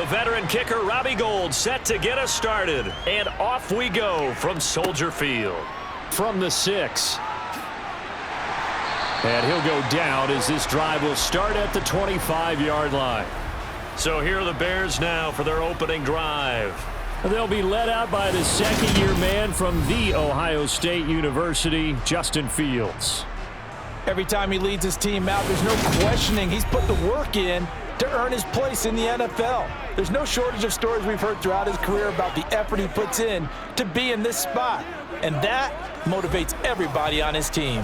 veteran kicker Robbie Gould set to get us started. And off we go from Soldier Field. From the 6. And he'll go down as this drive will start at the 25-yard line. So here are the Bears now for their opening drive. They'll be led out by the second-year man from The Ohio State University, Justin Fields. Every time he leads his team out, there's no questioning. He's put the work in to earn his place in the NFL. There's no shortage of stories we've heard throughout his career about the effort he puts in to be in this spot. And that motivates everybody on his team.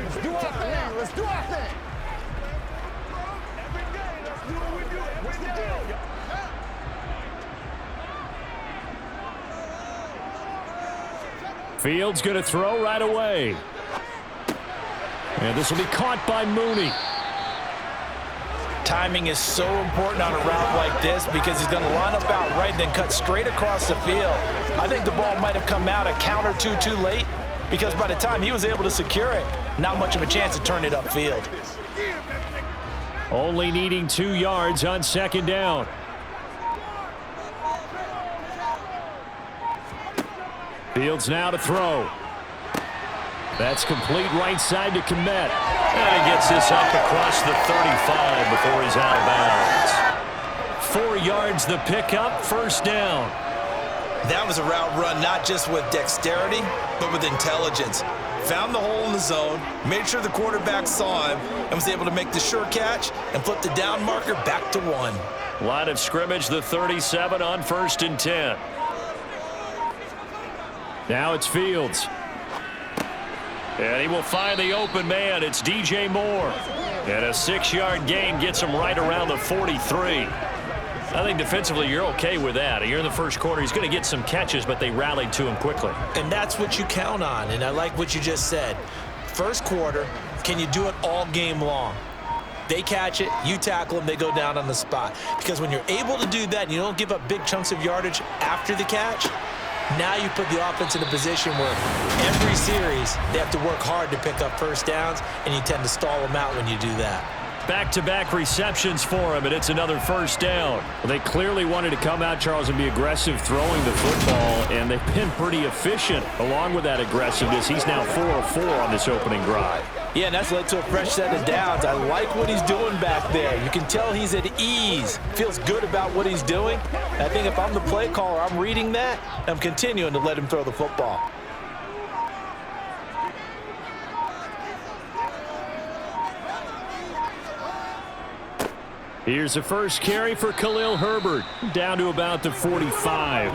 Let's do our thing. Let's do our thing. Fields going to throw right away. And this will be caught by Mooney. Timing is so important on a route like this because he's going to line up out right and then cut straight across the field. I think the ball might have come out a count or two too late because by the time he was able to secure it, not much of a chance to turn it upfield. Only needing 2 yards on second down. Fields now to throw. That's complete right side to Kmet. And he gets this up across the 35 before he's out of bounds. 4 yards the pickup, first down. That was a route run not just with dexterity, but with intelligence. Found the hole in the zone, made sure the quarterback saw him, and was able to make the sure catch and flip the down marker back to 1. Line of scrimmage, the 37 on 1st and 10. Now it's Fields. And he will find the open man. It's DJ Moore. And a 6-yard gain gets him right around the 43. I think defensively you're okay with that. You're in the first quarter. He's going to get some catches, but they rallied to him quickly. And that's what you count on, and I like what you just said. First quarter, can you do it all game long? They catch it, you tackle them, they go down on the spot. Because when you're able to do that and you don't give up big chunks of yardage after the catch, now you put the offense in a position where every series they have to work hard to pick up first downs, and you tend to stall them out when you do that. Back-to-back receptions for him, and it's another first down. Well, they clearly wanted to come out, Charles, and be aggressive throwing the football, and they've been pretty efficient along with that aggressiveness. He's now 4 of 4 on this opening drive. Yeah, and that's led to a fresh set of downs. I like what he's doing back there. You can tell he's at ease, feels good about what he's doing. And I think if I'm the play caller, I'm reading that, and I'm continuing to let him throw the football. Here's the first carry for Khalil Herbert, down to about the 45.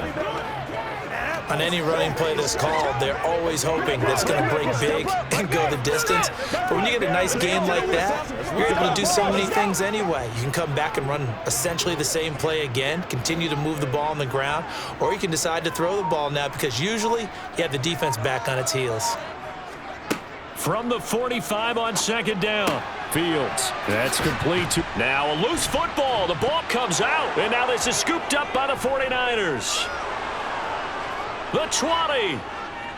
On any running play that's called, they're always hoping that it's going to break big and go the distance. But when you get a nice game like that, you're able to do so many things anyway. You can come back and run essentially the same play again, continue to move the ball on the ground, or you can decide to throw the ball now because usually you have the defense back on its heels. From the 45 on second down. Fields. That's complete to now a loose football. The ball comes out. And now this is scooped up by the 49ers. The 20.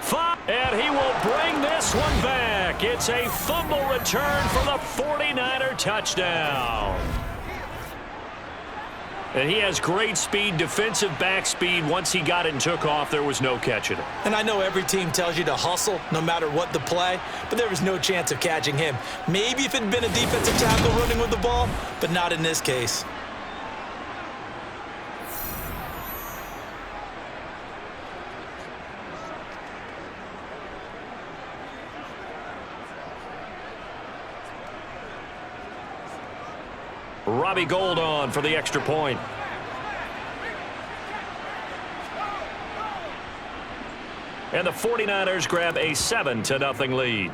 5. And he will bring this one back. It's a fumble return for the 49er touchdown. And he has great speed, defensive back speed. Once he got it and took off, there was no catching him. And I know every team tells you to hustle no matter what the play, but there was no chance of catching him. Maybe if it had been a defensive tackle running with the ball, but not in this case. Robbie Gould on for the extra point. And the 49ers grab a 7-0 lead.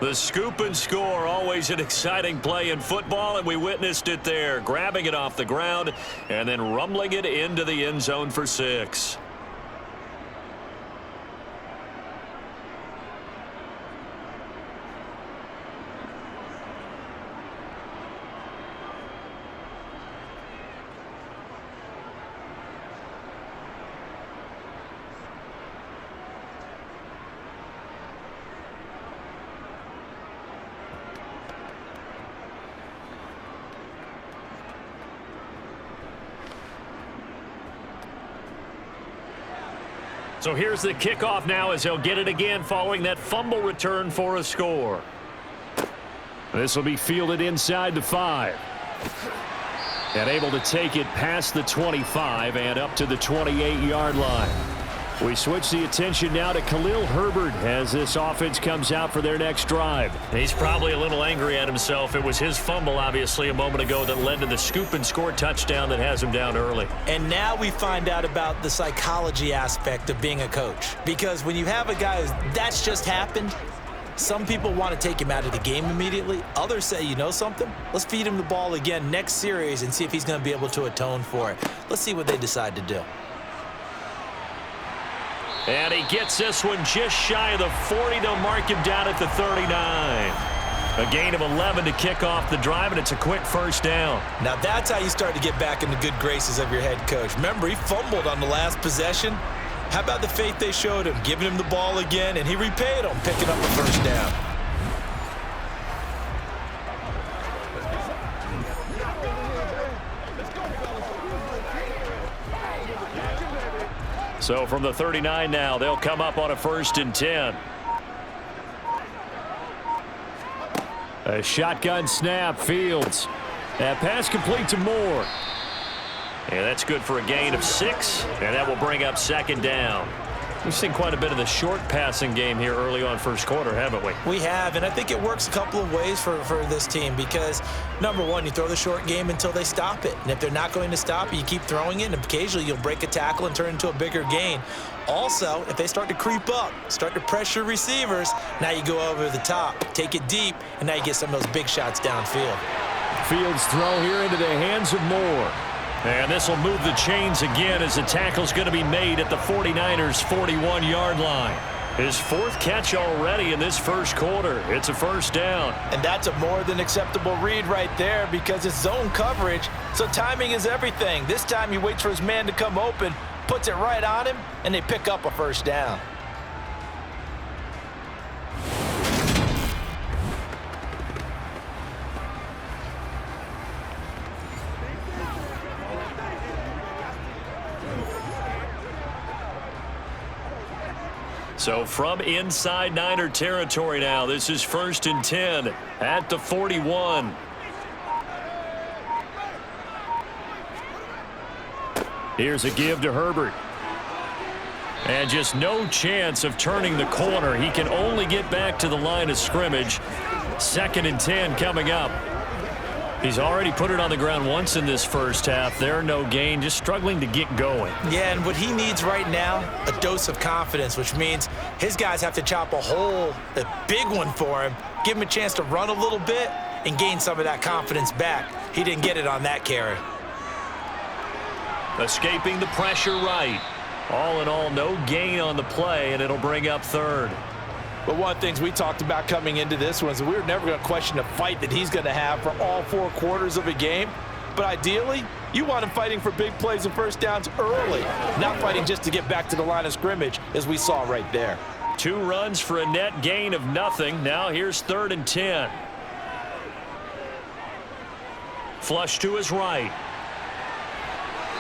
The scoop and score, always an exciting play in football, and we witnessed it there, grabbing it off the ground and then rumbling it into the end zone for 6. So here's the kickoff now as he'll get it again following that fumble return for a score. This will be fielded inside the 5. And able to take it past the 25 and up to the 28-yard line. We switch the attention now to Khalil Herbert as this offense comes out for their next drive. He's probably a little angry at himself. It was his fumble, obviously, a moment ago that led to the scoop and score touchdown that has him down early. And now we find out about the psychology aspect of being a coach. Because when you have a guy that's just happened, some people want to take him out of the game immediately. Others say, you know something? Let's feed him the ball again next series and see if he's going to be able to atone for it. Let's see what they decide to do. And he gets this one just shy of the 40. They'll mark him down at the 39. A gain of 11 to kick off the drive, and it's a quick first down. Now that's how you start to get back in the good graces of your head coach. Remember, he fumbled on the last possession. How about the faith they showed him, giving him the ball again, and he repaid them, picking up a first down. So from the 39 now, they'll come up on a 1st and 10. A shotgun snap, Fields. That pass complete to Moore. And that's good for a gain of 6, and that will bring up 2nd down. We've seen quite a bit of the short passing game here early on first quarter, haven't we? We have, and I think it works a couple of ways for this team because, number one, you throw the short game until they stop it. And if they're not going to stop it, you keep throwing it, and occasionally you'll break a tackle and turn into a bigger gain. Also, if they start to creep up, start to pressure receivers, now you go over the top, take it deep, and now you get some of those big shots downfield. Fields throw here into the hands of Moore. And this will move the chains again as the tackle's going to be made at the 49ers' 41-yard line. His 4th catch already in this first quarter. It's a 1st down. And that's a more than acceptable read right there because it's zone coverage, so timing is everything. This time he waits for his man to come open, puts it right on him, and they pick up a 1st down. So from inside Niner territory now, this is 1st and 10 at the 41. Here's a give to Herbert. And just no chance of turning the corner. He can only get back to the line of scrimmage. 2nd and 10 coming up. He's already put it on the ground once in this first half. There, no gain, just struggling to get going. Yeah, and what he needs right now, a dose of confidence, which means his guys have to chop a big one for him, give him a chance to run a little bit and gain some of that confidence back. He didn't get it on that carry. Escaping the pressure right. All in all, no gain on the play, and it'll bring up 3rd. But one of the things we talked about coming into this one is we were never going to question the fight that he's going to have for all 4 quarters of a game. But ideally, you want him fighting for big plays and first downs early, not fighting just to get back to the line of scrimmage, as we saw right there. 2 runs for a net gain of nothing. Now here's 3rd and 10. Flush to his right.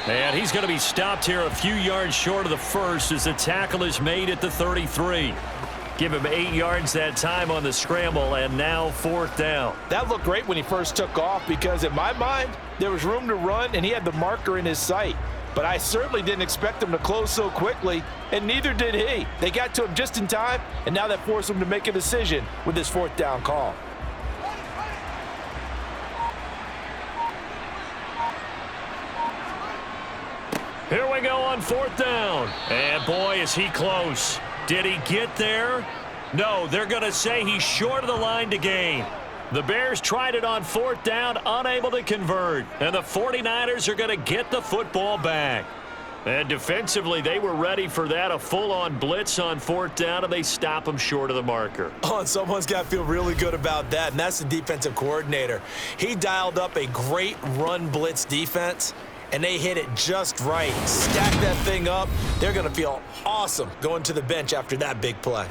And he's going to be stopped here a few yards short of the 1st as the tackle is made at the 33. Give him 8 yards that time on the scramble, and now 4th down. That looked great when he first took off because, in my mind, there was room to run, and he had the marker in his sight. But I certainly didn't expect him to close so quickly, and neither did he. They got to him just in time, and now that forced him to make a decision with his 4th down call. Here we go on 4th down. And, boy, is he close. Did he get there? No, they're going to say he's short of the line to gain. The Bears tried it on 4th down, unable to convert. And the 49ers are going to get the football back. And defensively, they were ready for that, a full-on blitz on 4th down, and they stop him short of the marker. Oh, and someone's got to feel really good about that, and that's the defensive coordinator. He dialed up a great run blitz defense, and they hit it just right. Stack that thing up. They're going to feel awesome going to the bench after that big play.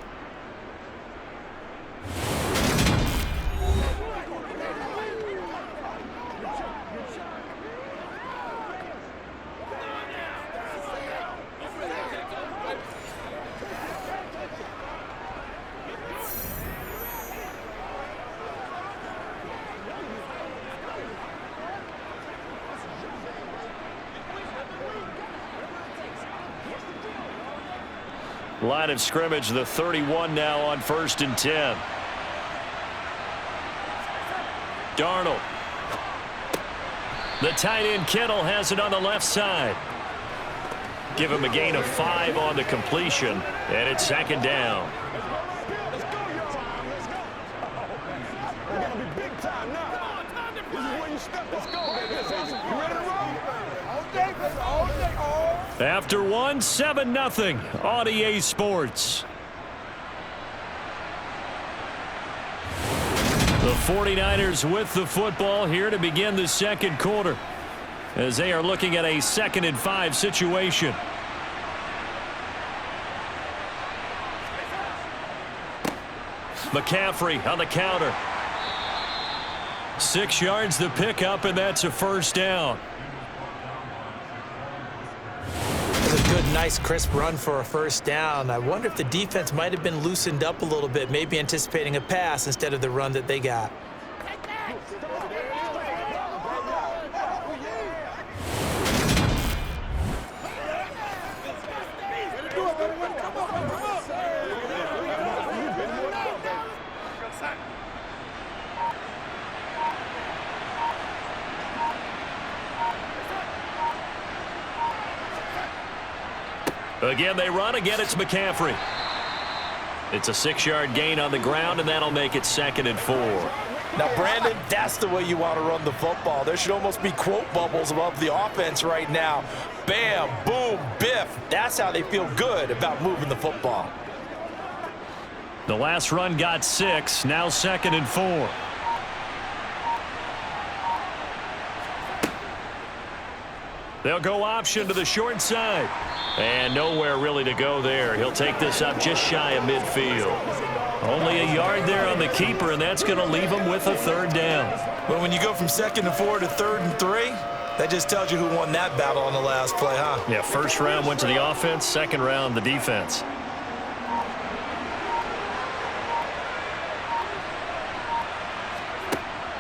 Line of scrimmage, the 31 now on 1st and 10. Darnold. The tight end Kittle has it on the left side. Give him a gain of 5 on the completion, and it's 2nd down. Let's go, y'all. Let's go. We're going to be big time now. This is where you step. Let's go, baby. You ready to roll? All day, baby. All day. All. After one, 7-0 on EA Sports. The 49ers with the football here to begin the second quarter, as they are looking at a 2nd and 5 situation. McCaffrey on the counter. 6 yards the pickup, and that's a 1st down. It was a good, nice, crisp run for a 1st down. I wonder if the defense might have been loosened up a little bit, maybe anticipating a pass instead of the run that they got. Again, they run. Again, it's McCaffrey. It's a 6-yard gain on the ground, and that'll make it 2nd and 4. Now, Brandon, that's the way you want to run the football. There should almost be quote bubbles above the offense right now. Bam, boom, biff. That's how they feel good about moving the football. The last run got 6. Now 2nd and 4. They'll go option to the short side. And nowhere really to go there. He'll take this up just shy of midfield. Only a yard there on the keeper, and that's going to leave him with a 3rd down. But when you go from 2nd and 4 to 3rd and 3, that just tells you who won that battle on the last play, huh? Yeah, 1st round went to the offense, 2nd round the defense.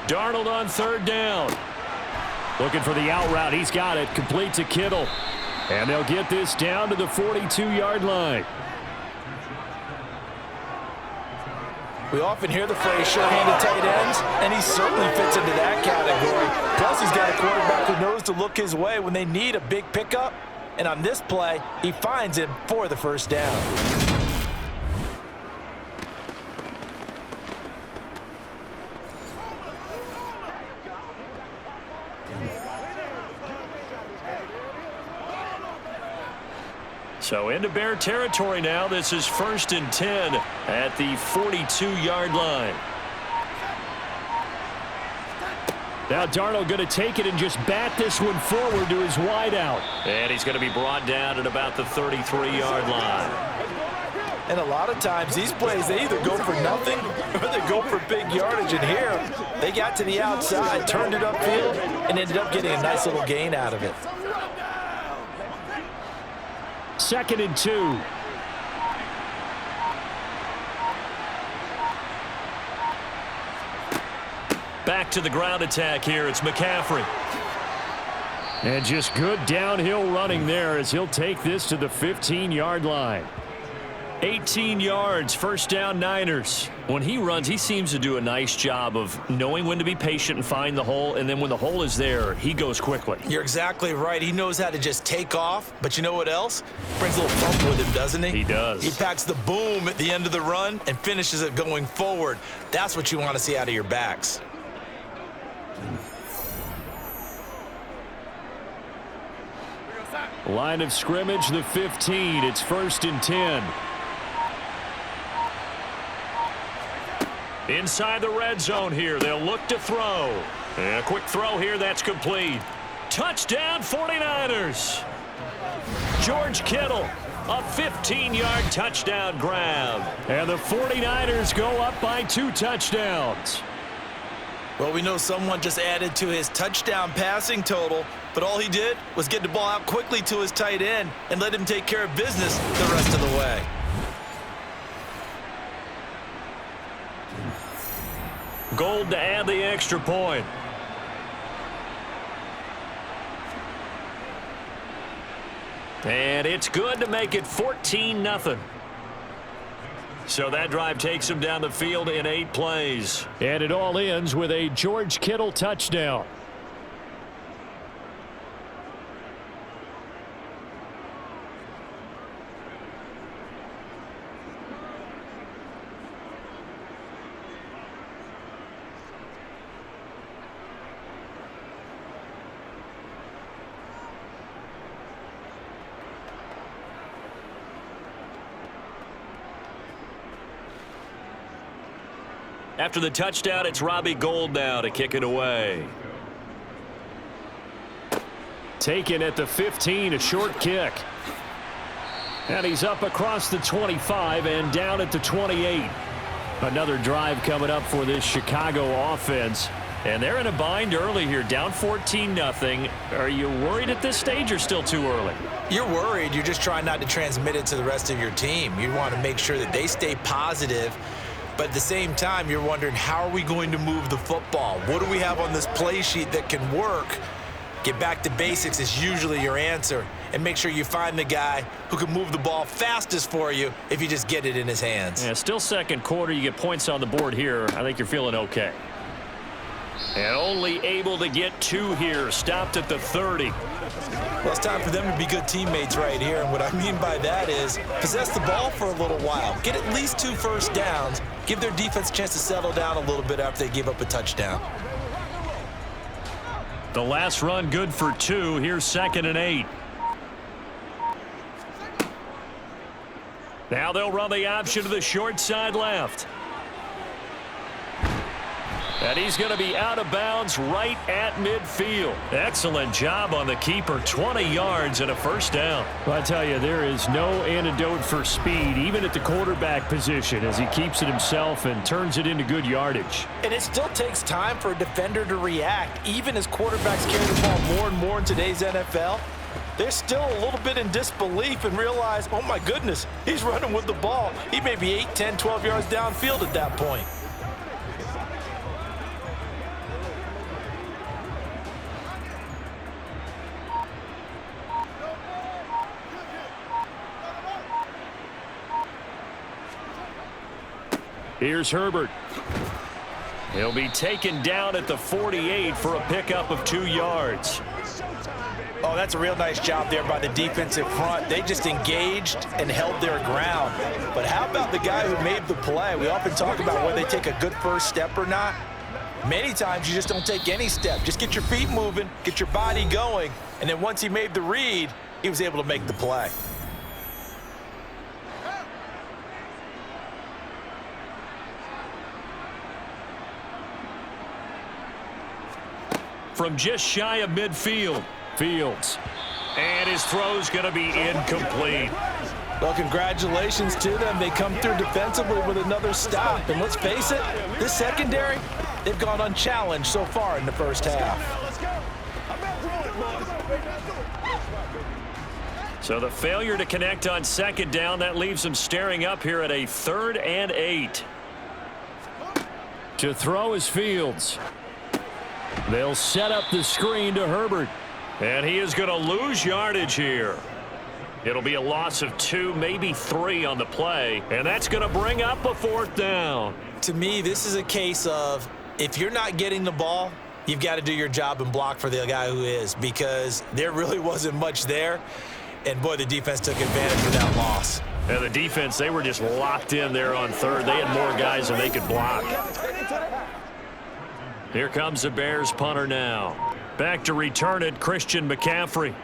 Darnold on 3rd down. Looking for the out route. He's got it. Complete to Kittle. And they'll get this down to the 42-yard line. We often hear the phrase sure-handed tight ends, and he certainly fits into that category. Plus, he's got a quarterback who knows to look his way when they need a big pickup. And on this play, he finds him for the 1st down. So into Bear territory now. This is 1st and 10 at the 42-yard line. Now Darnold going to take it and just bat this one forward to his wideout. And he's going to be brought down at about the 33-yard line. And a lot of times these plays, they either go for nothing or they go for big yardage. And here, they got to the outside, turned it upfield, and ended up getting a nice little gain out of it. 2nd and 2. Back to the ground attack here. It's McCaffrey. And just good downhill running there as he'll take this to the 15-yard line. 18 yards, 1st down Niners. When he runs, he seems to do a nice job of knowing when to be patient and find the hole, and then when the hole is there, he goes quickly. You're exactly right. He knows how to just take off, but you know what else? Brings a little thump with him, doesn't he? He does. He packs the boom at the end of the run and finishes it going forward. That's what you want to see out of your backs. Line of scrimmage, the 15. It's 1st and 10. Inside the red zone here. They'll look to throw. And a quick throw here. That's complete. Touchdown 49ers. George Kittle. A 15-yard touchdown grab. And the 49ers go up by 2 touchdowns. Well, we know someone just added to his touchdown passing total, but all he did was get the ball out quickly to his tight end and let him take care of business the rest of the way. Gold to add the extra point. And it's good to make it 14-0. So that drive takes him down the field in 8 plays. And it all ends with a George Kittle touchdown. After the touchdown, it's Robbie Gould now to kick it away. Taken at the 15, a short kick. And he's up across the 25 and down at the 28. Another drive coming up for this Chicago offense. And they're in a bind early here, down 14-0. Are you worried at this stage or still too early? You're worried. You're just trying not to transmit it to the rest of your team. You want to make sure that they stay positive. But at the same time, you're wondering, how are we going to move the football? What do we have on this play sheet that can work? Get back to basics is usually your answer. And make sure you find the guy who can move the ball fastest for you if you just get it in his hands. Yeah, still second quarter. You get points on the board here. I think you're feeling okay. And only able to get 2 here. Stopped at the 30. Well, it's time for them to be good teammates right here. And what I mean by that is possess the ball for a little while. Get at least 2 first downs. Give their defense a chance to settle down a little bit after they give up a touchdown. The last run good for 2. Here's 2nd and 8. Now they'll run the option to the short side left. And he's going to be out of bounds right at midfield. Excellent job on the keeper. 20 yards and a first down. Well, I tell you, there is no antidote for speed, even at the quarterback position, as he keeps it himself and turns it into good yardage. And it still takes time for a defender to react. Even as quarterbacks carry the ball more and more in today's NFL, they're still a little bit in disbelief and realize, oh my goodness, he's running with the ball. He may be 8, 10, 12 yards downfield at that point. Here's Herbert. He'll be taken down at the 48 for a pickup of 2 yards. Oh, that's a real nice job there by the defensive front. They just engaged and held their ground. But how about the guy who made the play? We often talk about whether they take a good first step or not. Many times you just don't take any step. Just get your feet moving, get your body going, and then once he made the read, he was able to make the play. From just shy of midfield. Fields. And his throw's going to be incomplete. Well, congratulations to them. They come through defensively with another stop. And let's face it, this secondary, they've gone unchallenged so far in the first half. So the failure to connect on 2nd down, that leaves them staring up here at a 3rd and 8. To throw is Fields. They'll set up the screen to Herbert. And he is going to lose yardage here. It'll be a loss of 2, maybe 3 on the play. And that's going to bring up a 4th down. To me, this is a case of if you're not getting the ball, you've got to do your job and block for the guy who is, because there really wasn't much there. And, boy, the defense took advantage of that loss. And the defense, they were just locked in there on 3rd. They had more guys than they could block. Here comes the Bears punter now. Back to return it, Christian McCaffrey.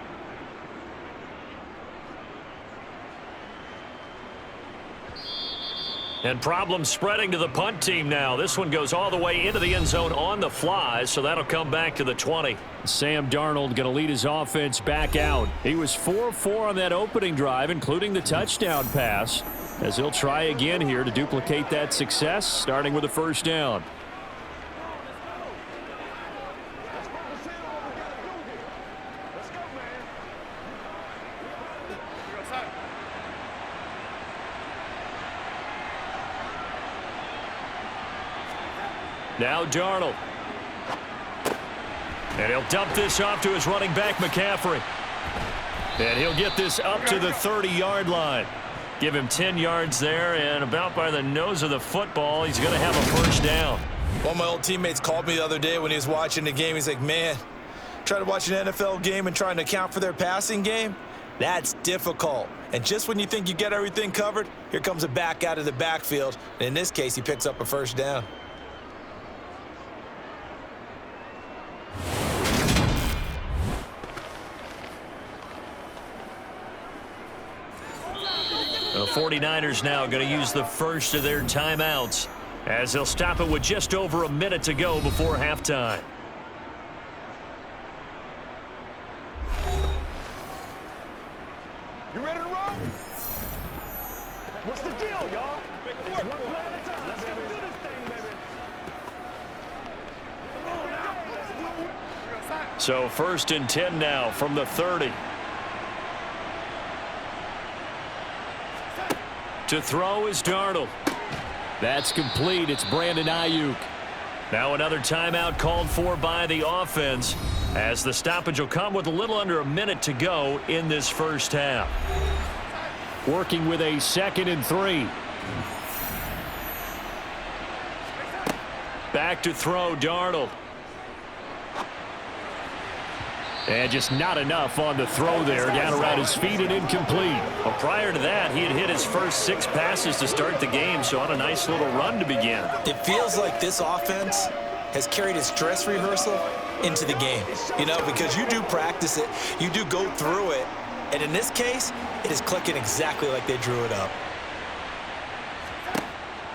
And problems spreading to the punt team now. This one goes all the way into the end zone on the fly, so that'll come back to the 20. Sam Darnold going to lead his offense back out. He was 4-4 on that opening drive, including the touchdown pass, as he'll try again here to duplicate that success, starting with a first down. Now Darnold. And he'll dump this off to his running back, McCaffrey. And he'll get this up to the 30-yard line. Give him 10 yards there, and about by the nose of the football, he's going to have a first down. One of my old teammates called me the other day when he was watching the game. He's like, man, trying to watch an NFL game and trying to account for their passing game, that's difficult. And just when you think you get everything covered, here comes a back out of the backfield. And in this case, he picks up a first down. The 49ers now going to use the first of their timeouts as they'll stop it with just over a minute to go before halftime. You ready to roll? What's the deal, y'all? One play at a time. Let's go do this thing, baby. Come on now. So 1st and 10 now from the 30. To throw is Darnold. That's complete. It's Brandon Ayuk. Now another timeout called for by the offense as the stoppage will come with a little under a minute to go in this first half. Working with a 2nd and 3. Back to throw, Darnold. And just not enough on the throw there. Down around his feet and incomplete. Well, prior to that, he had hit his first 6 passes to start the game, so on a nice little run to begin. It feels like this offense has carried its dress rehearsal into the game, you know, because you do practice it, you do go through it, and in this case, it is clicking exactly like they drew it up.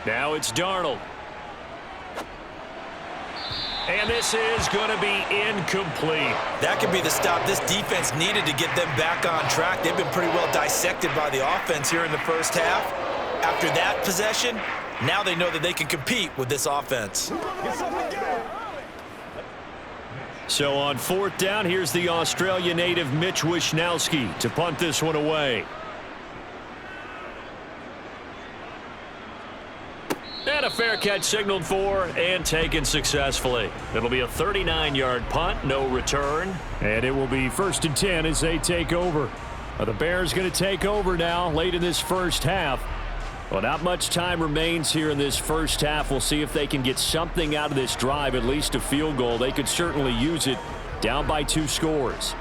Now it's Darnold. And this is going to be incomplete. That could be the stop this defense needed to get them back on track. They've been pretty well dissected by the offense here in the first half. After that possession, now they know that they can compete with this offense. So on 4th down, here's the Australia native Mitch Wishnowsky to punt this one away. And a fair catch signaled for and taken successfully. It'll be a 39-yard punt, no return. And it will be 1st and 10 as they take over. The Bears going to take over now late in this first half. Well, not much time remains here in this first half. We'll see if they can get something out of this drive, at least a field goal. They could certainly use it, down by 2 scores.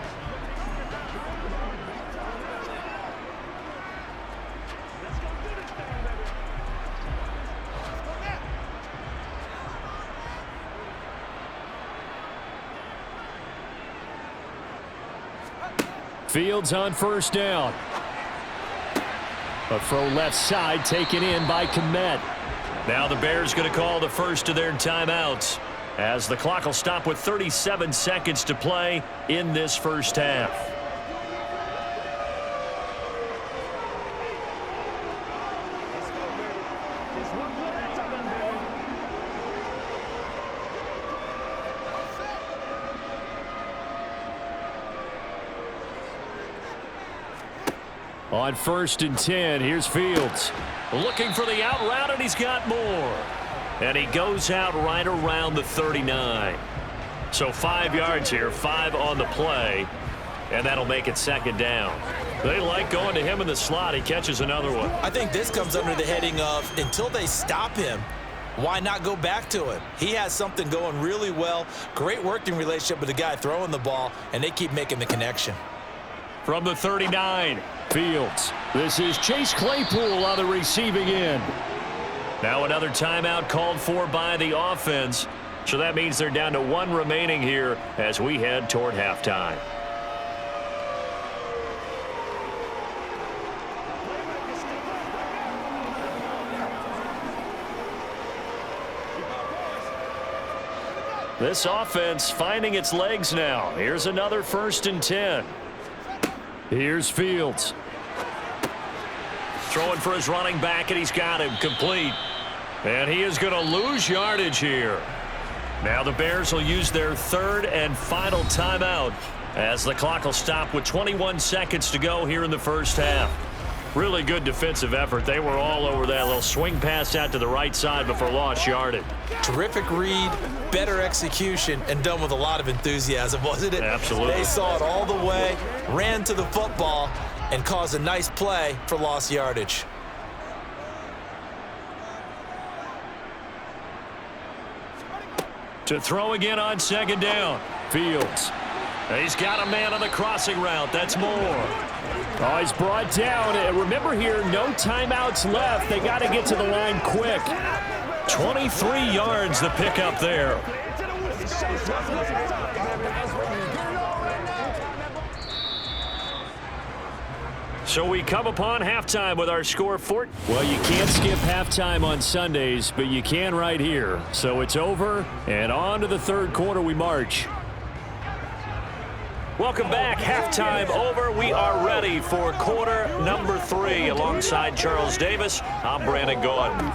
Fields on 1st down. A throw left side taken in by Kmet. Now the Bears going to call the first of their timeouts as the clock will stop with 37 seconds to play in this first half. On 1st and 10, here's Fields. Looking for the out route, and he's got more. And he goes out right around the 39. So 5 yards here, 5 on the play, and that'll make it 2nd down. They like going to him in the slot. He catches another one. I think this comes under the heading of until they stop him, why not go back to him? He has something going really well. Great working relationship with the guy throwing the ball, and they keep making the connection. From the 39. Fields. This is Chase Claypool on the receiving end. Now another timeout called for by the offense. So that means they're down to 1 remaining here as we head toward halftime. This offense finding its legs now. Here's another 1st and 10. Here's Fields. Throwing for his running back, and he's got him complete. And he is going to lose yardage here. Now the Bears will use their 3rd and final timeout as the clock will stop with 21 seconds to go here in the first half. Really good defensive effort. They were all over that little swing pass out to the right side before lost yardage. Terrific read, better execution, and done with a lot of enthusiasm, wasn't it? Absolutely. They saw it all the way, ran to the football, and caused a nice play for lost yardage. To throw again on second down. Fields. He's got a man on the crossing route. That's Moore. Oh, he's brought down. And remember here, no timeouts left. They got to get to the line quick. 23 yards the pickup there. So we come upon halftime with our score 4. Well, you can't skip halftime on Sundays, but you can right here. So it's over, and on to the third quarter we march. Welcome back. Halftime over. We are ready for quarter number 3. Alongside Charles Davis, I'm Brandon Gaudin.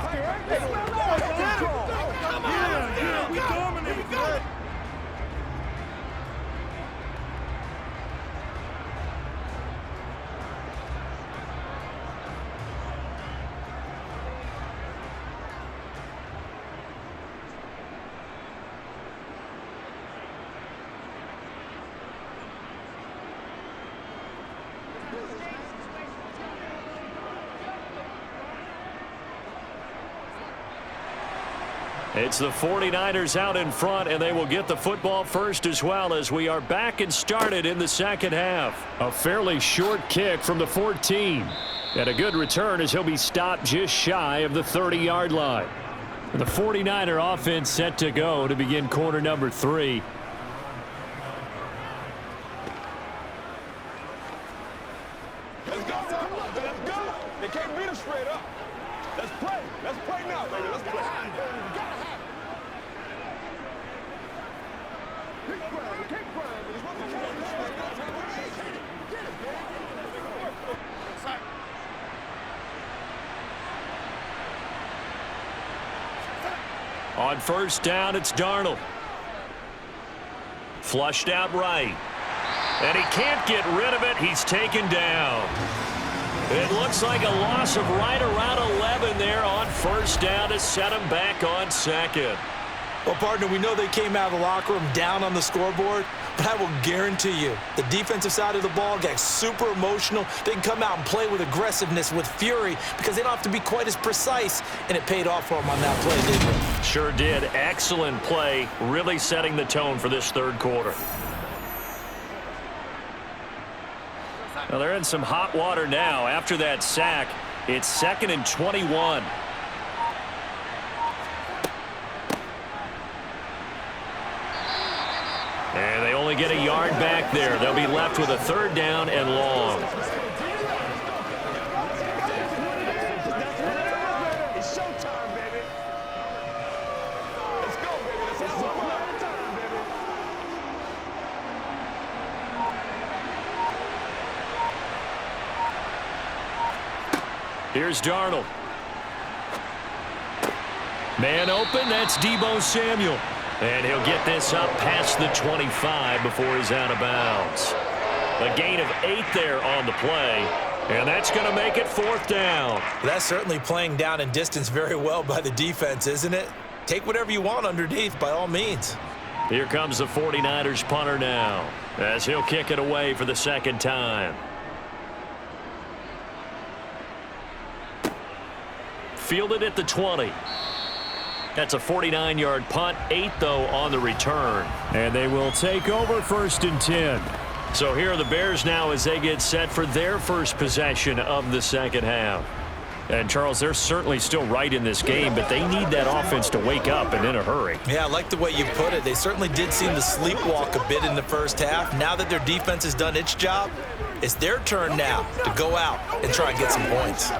It's the 49ers out in front, and they will get the football first as well as we are back and started in the second half. A fairly short kick from the 14. And a good return as he'll be stopped just shy of the 30-yard line. The 49er offense set to go to begin quarter number 3. Let's go. Let's go. They can't beat us straight up. Let's play. Let's play now, baby. Let's play. On first down, it's Darnold. Flushed out right. And he can't get rid of it. He's taken down. It looks like a loss of right around 11 there on first down to set him back on second. Well, partner, we know they came out of the locker room down on the scoreboard, but I will guarantee you the defensive side of the ball got super emotional. They can come out and play with aggressiveness, with fury, because they don't have to be quite as precise, and it paid off for them on that play, didn't it? Sure did. Excellent play, really setting the tone for this third quarter. Well, they're in some hot water now. After that sack, it's 2nd and 21. And they only get a yard back there. They'll be left with a third down and long. It's showtime, baby. Let's go, baby. Let's have some fun, baby. Here's Darnold. Man open, that's Deebo Samuel. And he'll get this up past the 25 before he's out of bounds. A gain of 8 there on the play. And that's going to make it 4th down. That's certainly playing down in distance very well by the defense, isn't it? Take whatever you want underneath, by all means. Here comes the 49ers punter now, as he'll kick it away for the second time. Fielded at the 20. That's a 49-yard punt, 8 though on the return. And they will take over 1st and 10. So here are the Bears now as they get set for their first possession of the second half. And, Charles, they're certainly still right in this game, but they need that offense to wake up and in a hurry. Yeah, I like the way you put it. They certainly did seem to sleepwalk a bit in the first half. Now that their defense has done its job, it's their turn now to go out and try and get some points.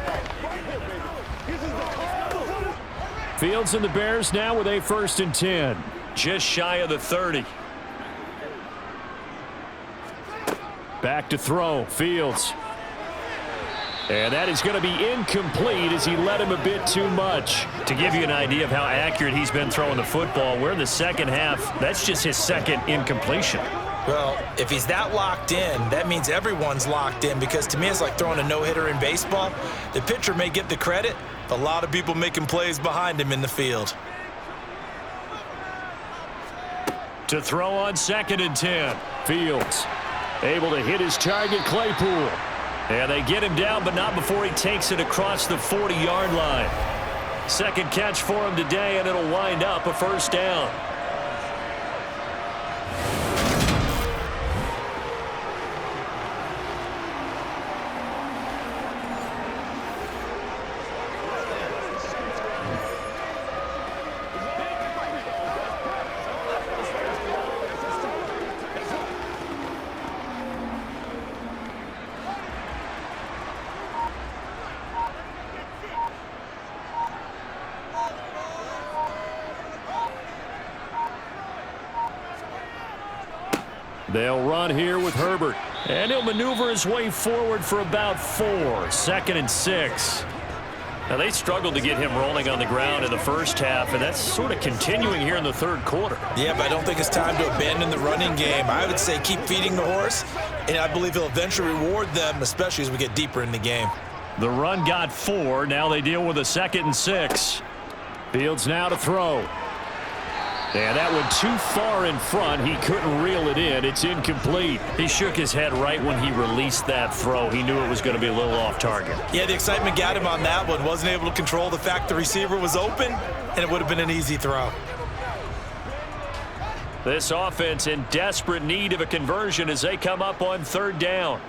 Fields and the Bears now with a 1st and 10. Just shy of the 30. Back to throw. Fields. And that is going to be incomplete as he led him a bit too much. To give you an idea of how accurate he's been throwing the football, we're in the second half. That's just his second incompletion. Well, if he's that locked in, that means everyone's locked in, because to me it's like throwing a no-hitter in baseball. The pitcher may get the credit, but a lot of people making plays behind him in the field. To throw on 2nd and 10. Fields able to hit his target, Claypool. And they get him down, but not before he takes it across the 40-yard line. Second catch for him today, and it'll wind up a 1st down. They'll run here with Herbert. And he'll maneuver his way forward for about 4. 2nd and 6. Now, they struggled to get him rolling on the ground in the first half, and that's sort of continuing here in the third quarter. Yeah, but I don't think it's time to abandon the running game. I would say keep feeding the horse, and I believe he'll eventually reward them, especially as we get deeper in the game. The run got 4. Now they deal with a 2nd and 6. Fields now to throw. And that went too far in front. He couldn't reel it in. It's incomplete. He shook his head right when he released that throw. He knew it was going to be a little off target. Yeah, the excitement got him on that one. Wasn't able to control the fact the receiver was open, and it would have been an easy throw. This offense in desperate need of a conversion as they come up on 3rd down.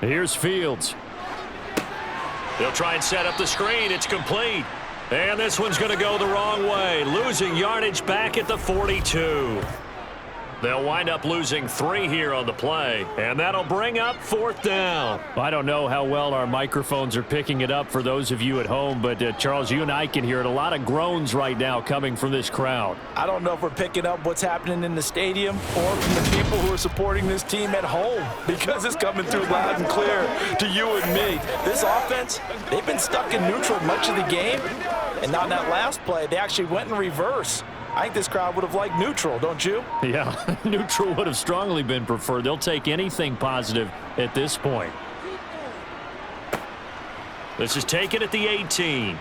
Here's Fields. They'll try and set up the screen. It's complete. And this one's going to go the wrong way, losing yardage back at the 42. They'll wind up losing 3 here on the play, and that'll bring up 4th down. I don't know how well our microphones are picking it up for those of you at home, but Charles, you and I can hear it. A lot of groans right now coming from this crowd. I don't know if we're picking up what's happening in the stadium or from the people who are supporting this team at home, because it's coming through loud and clear to you and me. This offense, they've been stuck in neutral much of the game, and on that last play, they actually went in reverse. I think this crowd would have liked neutral, don't you? Yeah, neutral would have strongly been preferred. They'll take anything positive at this point. This is taken at the 18.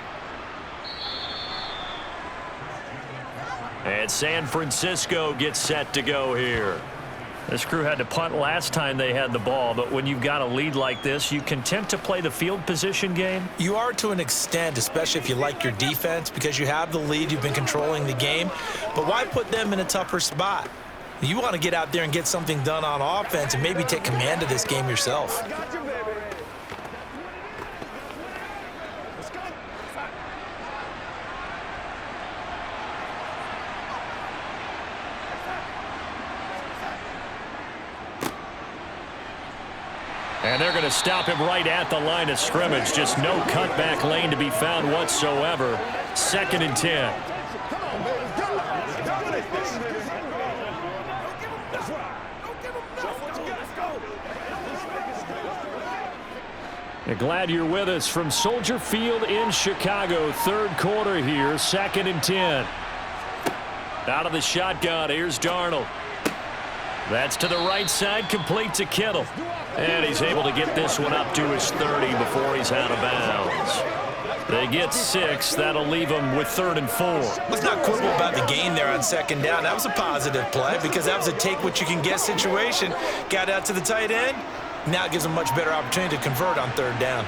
And San Francisco gets set to go here. This crew had to punt last time they had the ball, but when you've got a lead like this, you content to play the field position game? You are to an extent, especially if you like your defense, because you have the lead, you've been controlling the game. But why put them in a tougher spot? You want to get out there and get something done on offense and maybe take command of this game yourself. And they're going to stop him right at the line of scrimmage. Just no cutback lane to be found whatsoever. 2nd and 10. Glad you're with us from Soldier Field in Chicago. 3rd quarter here, 2nd and 10. Out of the shotgun, here's Darnold. That's to the right side, complete to Kittle. And he's able to get this one up to his 30 before he's out of bounds. They get 6. That'll leave them with 3rd and 4. Let's not quibble about the gain there on 2nd down. That was a positive play because that was a take-what-you-can-get situation. Got out to the tight end. Now it gives them a much better opportunity to convert on 3rd down.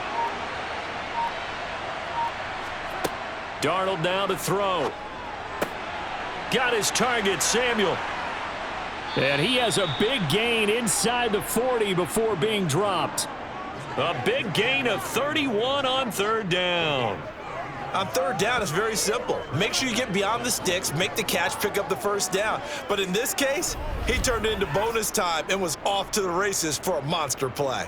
Darnold now to throw. Got his target, Samuel. And he has a big gain inside the 40 before being dropped. A big gain of 31 on 3rd down. On 3rd down, it's very simple. Make sure you get beyond the sticks, make the catch, pick up the 1st down. But in this case, he turned it into bonus time and was off to the races for a monster play.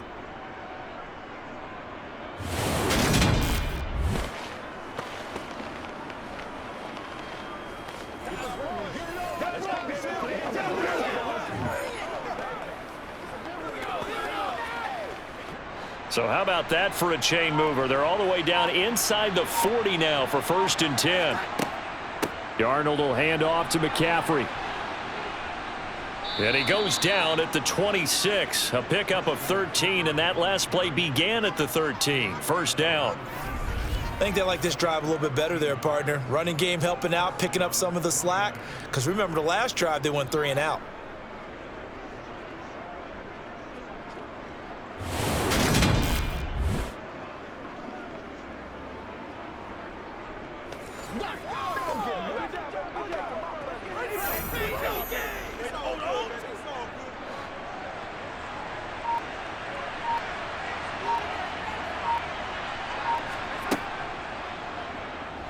So how about that for a chain mover? They're all the way down inside the 40 now for 1st and 10. Darnold will hand off to McCaffrey. And he goes down at the 26. A pickup of 13, and that last play began at the 13. 1st down. I think they like this drive a little bit better there, partner. Running game helping out, picking up some of the slack. Because remember the last drive, they went 3 and out.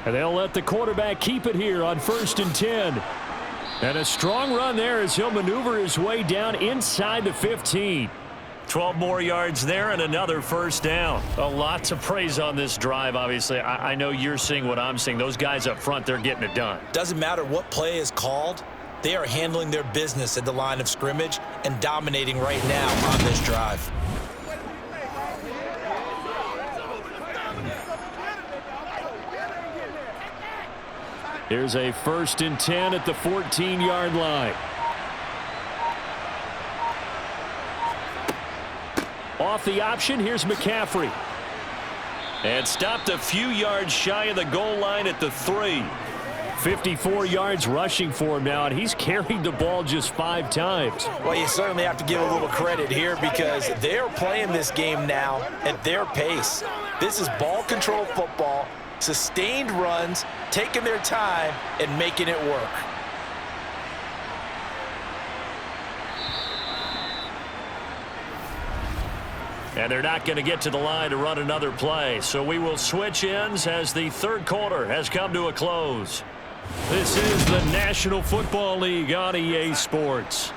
And they'll let the quarterback keep it here on 1st and 10. And a strong run there as he'll maneuver his way down inside the 15. 12 more yards there and another 1st down. A lot to praise on this drive, obviously. I know you're seeing what I'm seeing. Those guys up front, they're getting it done. Doesn't matter what play is called. They are handling their business at the line of scrimmage and dominating right now on this drive. Here's a 1st and 10 at the 14-yard line. Off the option, here's McCaffrey. And stopped a few yards shy of the goal line at the 3. 54 yards rushing for him now, and he's carried the ball just 5 times. Well, you certainly have to give a little credit here because they're playing this game now at their pace. This is ball control football, sustained runs, taking their time, and making it work. And they're not going to get to the line to run another play, so we will switch ends as the 3rd quarter has come to a close. This is the National Football League on EA Sports.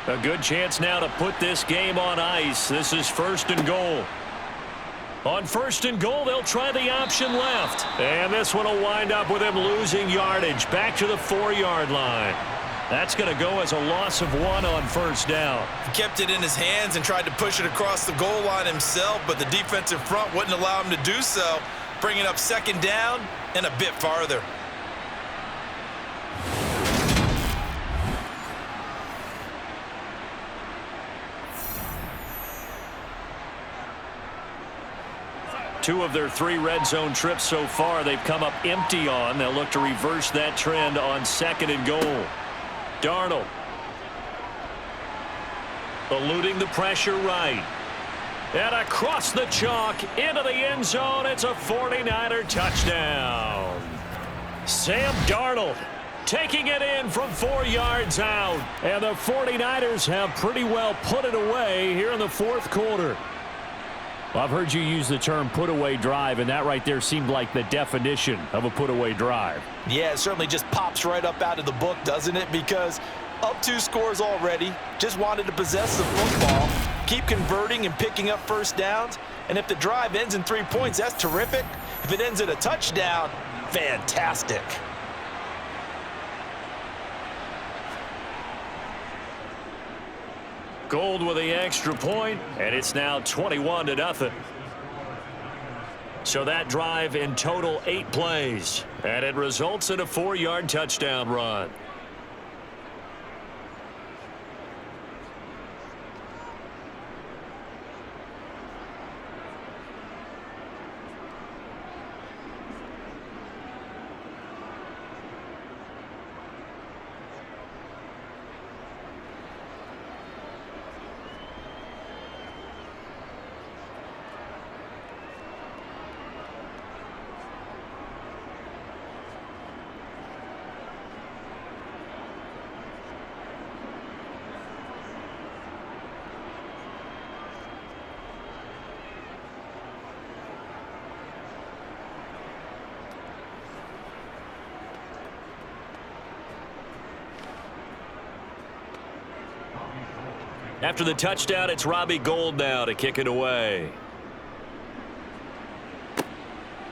A good chance now to put this game on ice. This is 1st and goal. On 1st and goal, they'll try the option left. And this one will wind up with him losing yardage back to the 4-yard line. That's going to go as a loss of 1 on 1st down. He kept it in his hands and tried to push it across the goal line himself, but the defensive front wouldn't allow him to do so, bringing up 2nd down and a bit farther. Two of their 3 red zone trips so far they've come up empty on. They'll look to reverse that trend on 2nd and goal. Darnold. Eluding the pressure right. And across the chalk into the end zone. It's a 49er touchdown. Sam Darnold taking it in from 4 yards out. And the 49ers have pretty well put it away here in the 4th quarter. Well, I've heard you use the term put-away drive, and that right there seemed like the definition of a put-away drive. Yeah, it certainly just pops right up out of the book, doesn't it? Because up 2 scores already, just wanted to possess the football, keep converting and picking up 1st downs, and if the drive ends in 3 points, that's terrific. If it ends in a touchdown, fantastic. Gold with the extra point, and it's now 21-0. So that drive in total 8 plays, and it results in a 4-yard touchdown run. After the touchdown, it's Robbie Gould now to kick it away.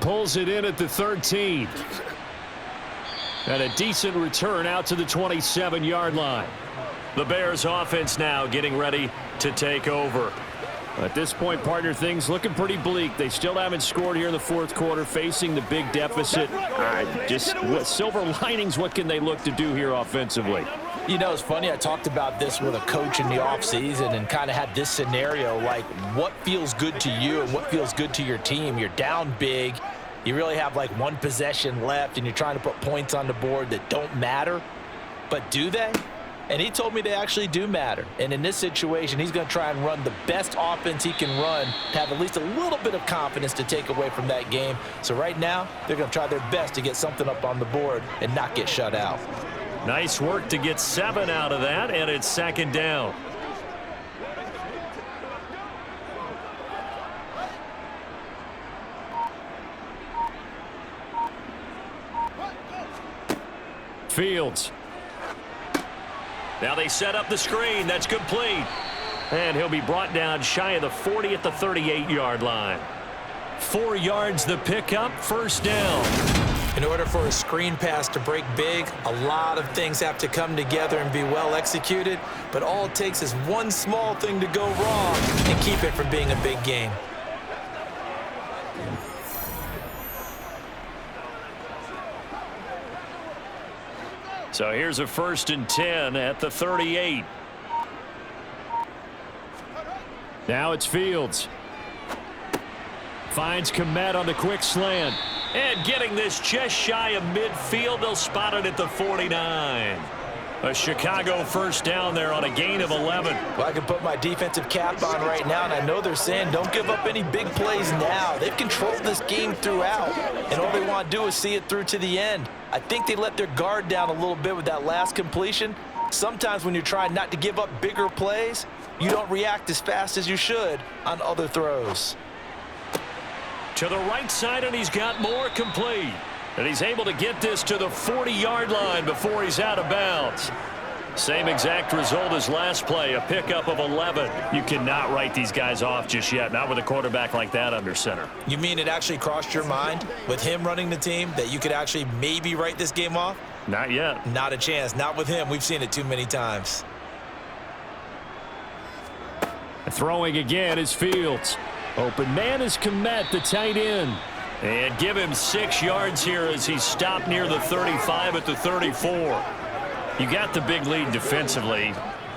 Pulls it in at the 13. And a decent return out to the 27-yard line. The Bears offense now getting ready to take over. At this point, partner, things looking pretty bleak. They still haven't scored here in the 4th quarter, facing the big deficit. Silver linings, what can they look to do here offensively? You know, it's funny, I talked about this with a coach in the offseason and kind of had this scenario, like what feels good to you and what feels good to your team. You're down big. You really have like 1 possession left, and you're trying to put points on the board that don't matter. But do they? And he told me they actually do matter. And in this situation, he's going to try and run the best offense he can run to have at least a little bit of confidence to take away from that game. So right now, they're going to try their best to get something up on the board and not get shut out. Nice work to get 7 out of that, and it's 2nd down. Fields. Now they set up the screen. That's complete. And he'll be brought down shy of the 40 at the 38-yard line. 4 yards the pickup, 1st down. In order for a screen pass to break big, a lot of things have to come together and be well executed, but all it takes is one small thing to go wrong and keep it from being a big game. So here's a 1st and 10 at the 38. Now it's Fields. Finds Kmet on the quick slant. And getting this just shy of midfield, they'll spot it at the 49. A Chicago 1st down there on a gain of 11. Well, I can put my defensive cap on right now, and I know they're saying don't give up any big plays now. They've controlled this game throughout, and all they want to do is see it through to the end. I think they let their guard down a little bit with that last completion. Sometimes when you're trying not to give up bigger plays, you don't react as fast as you should on other throws. To the right side, and he's got more complete. And he's able to get this to the 40-yard line before he's out of bounds. Same exact result as last play, a pickup of 11. You cannot write these guys off just yet, not with a quarterback like that under center. You mean it actually crossed your mind with him running the team that you could actually maybe write this game off? Not yet. Not a chance. Not with him. We've seen it too many times. Throwing again is Fields. Open man is Kmet, the tight end. And give him 6 yards here as he's stopped near the 35 at the 34. You got the big lead defensively.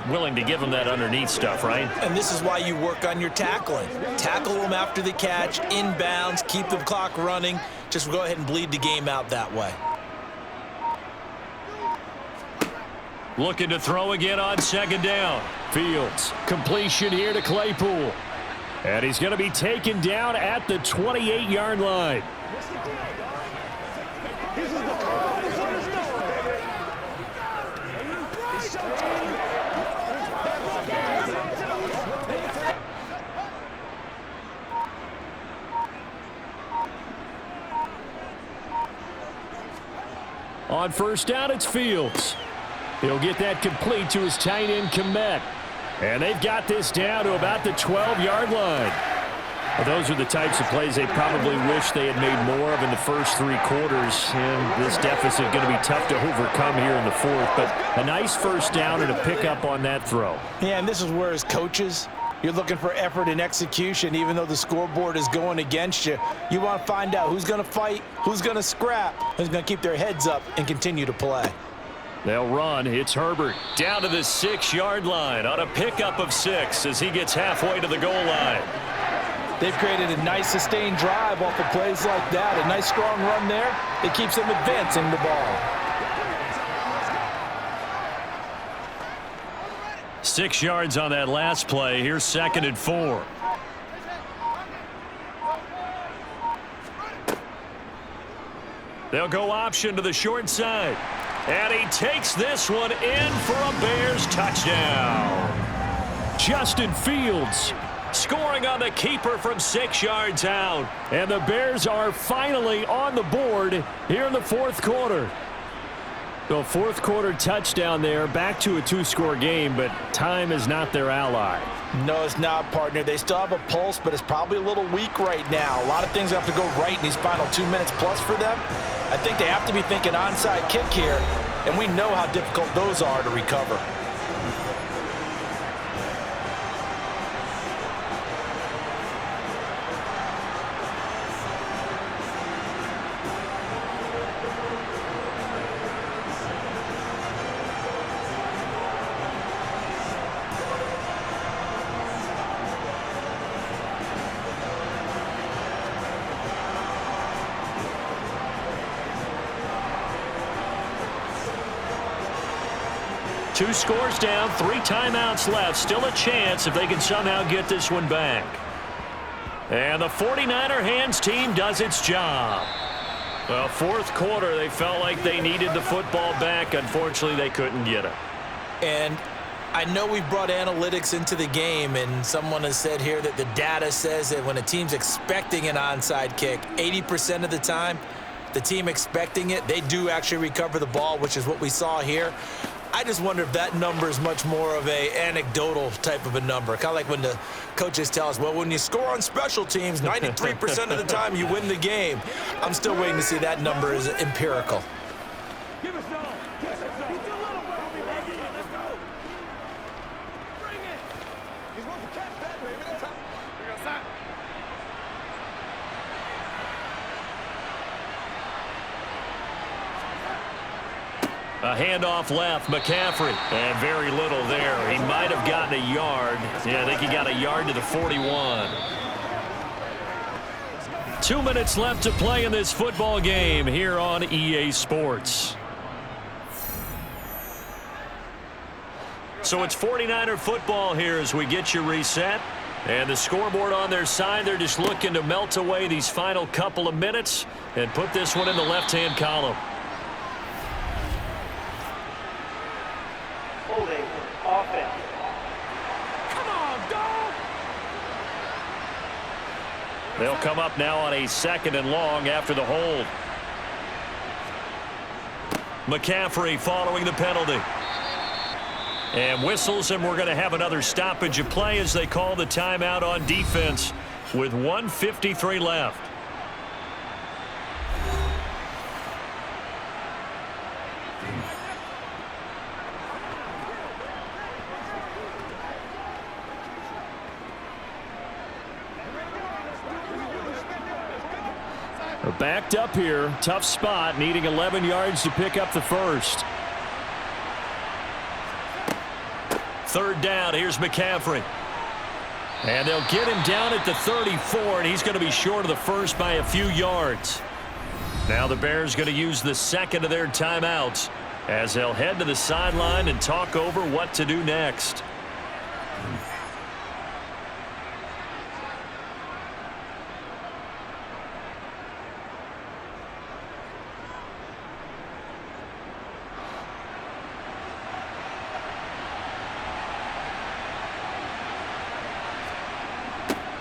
Willing to give him that underneath stuff, right? And this is why you work on your tackling. Tackle them after the catch, inbounds, keep the clock running. Just go ahead and bleed the game out that way. Looking to throw again on 2nd down. Fields. Completion here to Claypool. And he's going to be taken down at the 28-yard line. On 1st down, it's Fields. He'll get that complete to his tight end, Kmet. And they've got this down to about the 12-yard line. Well, those are the types of plays they probably wish they had made more of in the first 3 quarters. And this deficit going to be tough to overcome here in the 4th. But a nice 1st down and a pickup on that throw. Yeah, and this is where as coaches, you're looking for effort and execution. Even though the scoreboard is going against you, you want to find out who's going to fight, who's going to scrap, who's going to keep their heads up and continue to play. They'll run. It's Herbert down to the 6-yard line on a pickup of 6 as he gets halfway to the goal line. They've created a nice sustained drive off of plays like that. A nice strong run there. It keeps them advancing the ball. 6 yards on that last play. Here's 2nd and 4. They'll go option to the short side. And he takes this one in for a Bears touchdown. Justin Fields scoring on the keeper from 6 yards out. And the Bears are finally on the board here in the 4th quarter. The 4th quarter touchdown there, back to a 2-score game, but time is not their ally. No, it's not, partner. They still have a pulse, but it's probably a little weak right now. A lot of things have to go right in these final 2 minutes plus for them. I think they have to be thinking onside kick here, and we know how difficult those are to recover. Two scores down, 3 timeouts left. Still a chance if they can somehow get this one back. And the 49er hands team does its job. Well, 4th quarter, they felt like they needed the football back. Unfortunately, they couldn't get it. And I know we've brought analytics into the game, and someone has said here that the data says that when a team's expecting an onside kick, 80% of the time, the team expecting it, they do actually recover the ball, which is what we saw here. I just wonder if that number is much more of a anecdotal type of a number. Kind of like when the coaches tell us, well, when you score on special teams, 93% of the time you win the game. I'm still waiting to see that number is empirical. Give us some. Give us some. Let's go. Bring it. He's supposed to catch that, baby. That's how. We got that. A handoff left, McCaffrey. And very little there. He might have gotten a yard. Yeah, I think he got a yard to the 41. 2 minutes left to play in this football game here on EA Sports. So it's 49er football here as we get you reset. And the scoreboard on their side, they're just looking to melt away these final couple of minutes and put this one in the left-hand column. Holding offense. Come on, dog. They'll come up now on a 2nd and long after the hold. McCaffrey following the penalty. And whistles, and we're going to have another stoppage of play as they call the timeout on defense with 1:53 left. Backed up here, tough spot, needing 11 yards to pick up the first. 3rd down, here's McCaffrey. And they'll get him down at the 34, and he's going to be short of the first by a few yards. Now the Bears going to use the 2nd of their timeouts as they'll head to the sideline and talk over what to do next.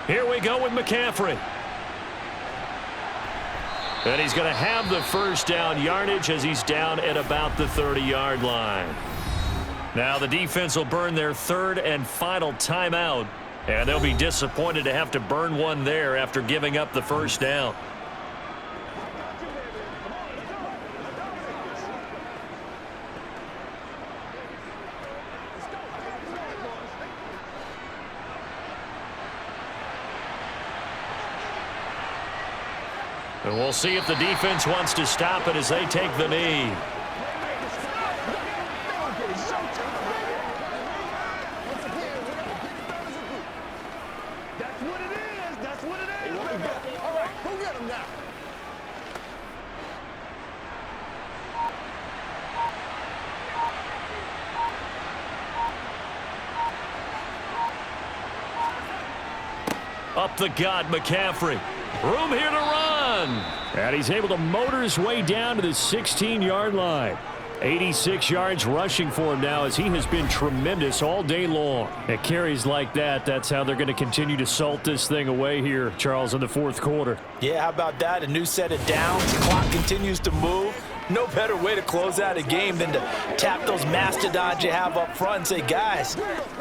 Here we go with McCaffrey. And he's going to have the first down yardage as he's down at about the 30-yard line. Now the defense will burn their 3rd and final timeout, and they'll be disappointed to have to burn one there after giving up the first down. And we'll see if the defense wants to stop it as they take the knee. That's what it is. That's what it is. All right, go get him now. Up the gut, McCaffrey. Room here to run. And he's able to motor his way down to the 16-yard line. 86 yards rushing for him now as he has been tremendous all day long. At carries like that, that's how they're going to continue to salt this thing away here, Charles, in the 4th quarter. Yeah, how about that? A new set of downs. The clock continues to move. No better way to close out a game than to tap those mastodons you have up front and say, guys,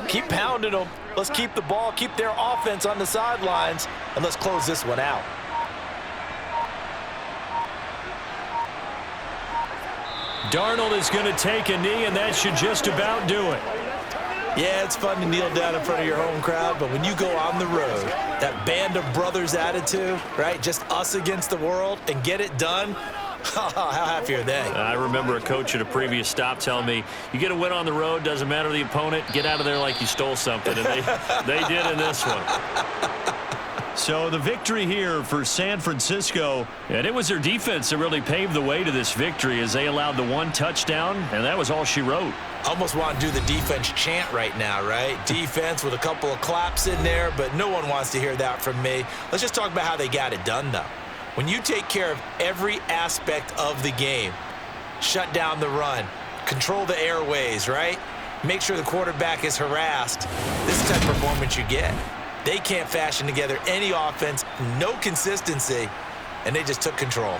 keep pounding them. Let's keep the ball, keep their offense on the sidelines, and let's close this one out. Darnold is going to take a knee, and that should just about do it. Yeah, it's fun to kneel down in front of your home crowd, but when you go on the road, that band of brothers attitude, right, just us against the world, and get it done, how happy are they? I remember a coach at a previous stop telling me, you get a win on the road, doesn't matter the opponent, get out of there like you stole something, and they did in this one. So the victory here for San Francisco, and it was their defense that really paved the way to this victory as they allowed the 1 touchdown, and that was all she wrote. Almost want to do the defense chant right now, right? Defense with a couple of claps in there, but no one wants to hear that from me. Let's just talk about how they got it done, though. When you take care of every aspect of the game, shut down the run, control the airways, right? Make sure the quarterback is harassed. This is the type of performance you get. They can't fashion together any offense, no consistency, and they just took control.